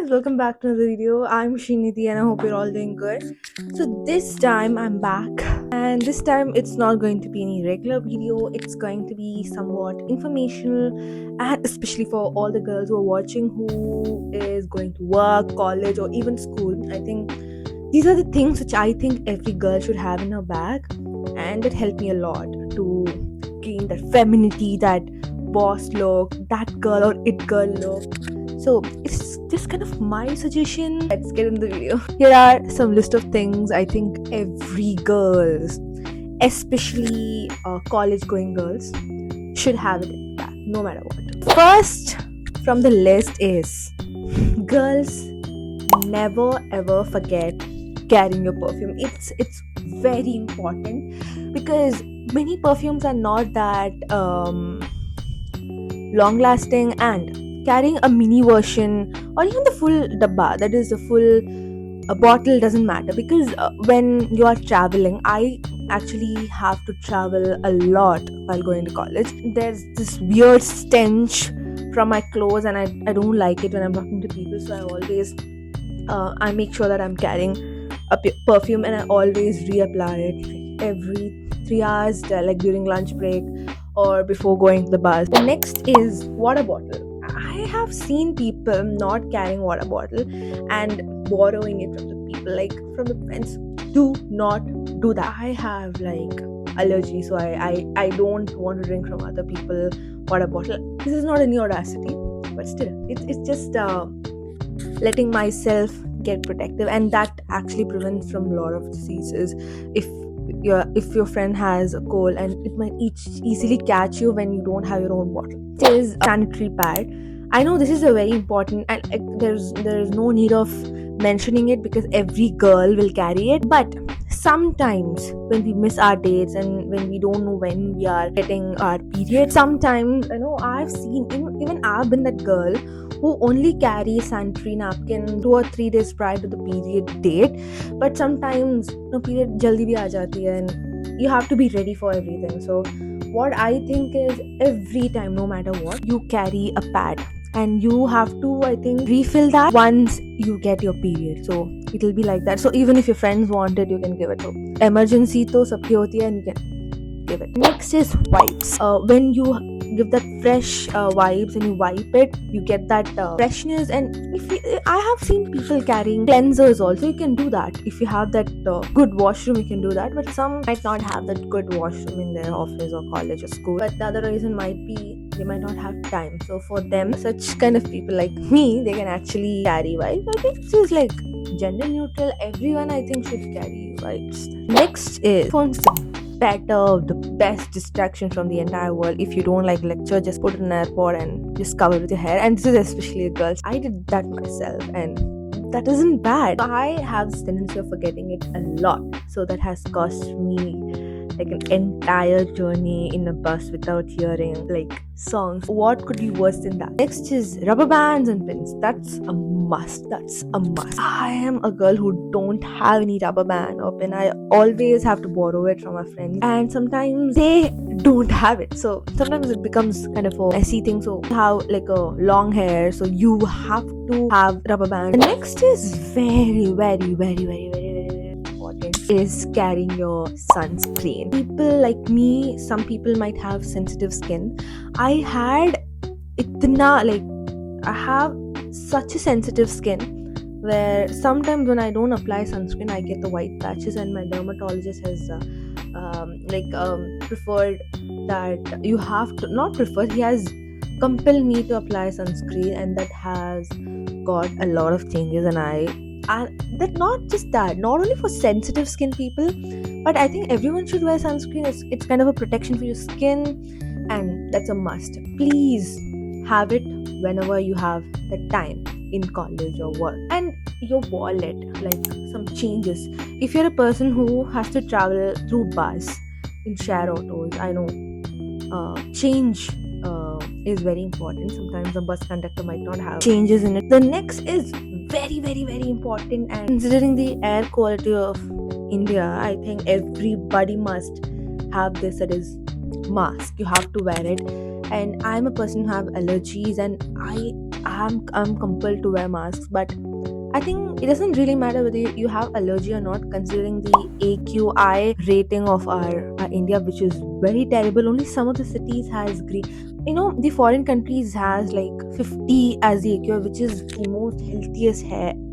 guys, welcome back to another video. I'm Srinidhi and I hope you're all doing good. So this time I'm back, and this time it's not going to be any regular video. It's going to be somewhat informational, and especially for all the girls who are watching who is going to work, college, or even school. I think these are the things which I think every girl should have in her bag, and it helped me a lot to gain that femininity, that boss look, that girl or it girl look. So it's just kind of my suggestion. Let's get into the video. Here are some list of things I think every girls, especially college going girls, should have it in back, no matter what. First from the list is girls, never ever forget carrying your perfume. It's very important because many perfumes are not that long lasting, and carrying a mini version or even the full dabba, that is the full bottle, doesn't matter because when you are traveling, I actually have to travel a lot while going to college. There's this weird stench from my clothes, and I don't like it when I'm talking to people, so I always I make sure that I'm carrying a perfume, and I always reapply it like every 3 hours, like during lunch break or before going to the bus. The next is water bottle. I have seen people not carrying water bottle and borrowing it from the people, like from the friends. Do not do that. I have like allergy, so I don't want to drink from other people water bottle. This is not any audacity, but still it's just letting myself get protective, and that actually prevents from a lot of diseases. If your friend has a cold, and it might easily catch you when you don't have your own bottle. It is a sanitary pad. I know this is a very important, and there's no need of mentioning it because every girl will carry it. But sometimes when we miss our dates and when we don't know when we are getting our period, sometimes I've seen, even I've been that girl who only carry sanitary napkin 2 or 3 days prior to the period date. But sometimes period jaldi bhi aa jati hai, and you have to be ready for everything. So what I think is, every time, no matter what, you carry a pad, and you have to, I think, refill that once you get your period. So it'll be like that. So even if your friends want it, you can give it. So emergency to sabki hoti hai, and you can give it. Next is wipes. When you give that fresh vibes and you wipe it, you get that freshness. And I have seen people carrying cleansers also. You can do that if you have that good washroom. You can do that, but some might not have that good washroom in their office or college or school. But the other reason might be they might not have time. So for them, such kind of people like me, they can actually carry wipes. I think this is like gender neutral. Everyone, I think, should carry wipes. Next is phones. The best distraction from the entire world. If you don't like lecture, just put it in an AirPod and just cover it with your hair. And this is especially girls. I did that myself, and that isn't bad. I have this tendency of forgetting it a lot, so that has cost me like an entire journey in a bus without hearing like songs. What could be worse than that? Next is rubber bands and pins. That's a must. I am a girl who don't have any rubber band or pin. I always have to borrow it from my friends, and sometimes they don't have it. So sometimes it becomes kind of a messy thing. So you have like a long hair, so you have to have rubber band. The next is very, very, very, very, very, very important, is carrying your sunscreen. People like me, some people might have sensitive skin. I have such a sensitive skin where sometimes when I don't apply sunscreen, I get the white patches, and my dermatologist has preferred that you have to, not preferred, he has compelled me to apply sunscreen, and that has got a lot of changes. And that, not just that, not only for sensitive skin people, but I think everyone should wear sunscreen. It's kind of a protection for your skin, and that's a must. Please have it whenever you have the time in college or work. And your wallet, like some changes. If you're a person who has to travel through bus, in share autos, I know change is very important. Sometimes a bus conductor might not have changes in it. The next is very, very, very important, and considering the air quality of India, I think everybody must have this. That is mask. You have to wear it. And I'm a person who have allergies, and I'm compelled to wear masks, but I think it doesn't really matter whether you have allergy or not, considering the AQI rating of our India, which is very terrible. Only some of the cities has green. The foreign countries has like 50 as the AQI, which is the most healthiest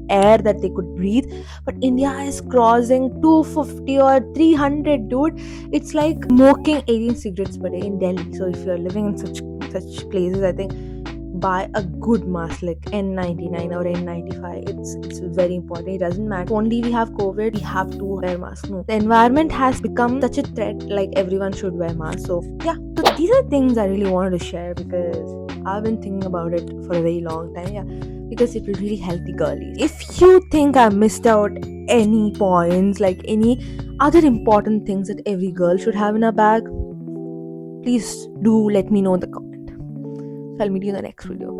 air that they could breathe. But India is crossing 250 or 300, dude. It's like smoking 18 cigarettes per day in Delhi. So if you're living in such places, I think buy a good mask like N99 or N95. It's very important. It doesn't matter. Only we have COVID, we have to wear masks. No, the environment has become such a threat. Like everyone should wear masks. So yeah, so these are things I really wanted to share because I've been thinking about it for a very long time. Yeah, because it will really help the girlies. If you think I missed out any points, like any other important things that every girl should have in her bag, please do let me know in the comment. So I'll meet you in the next video.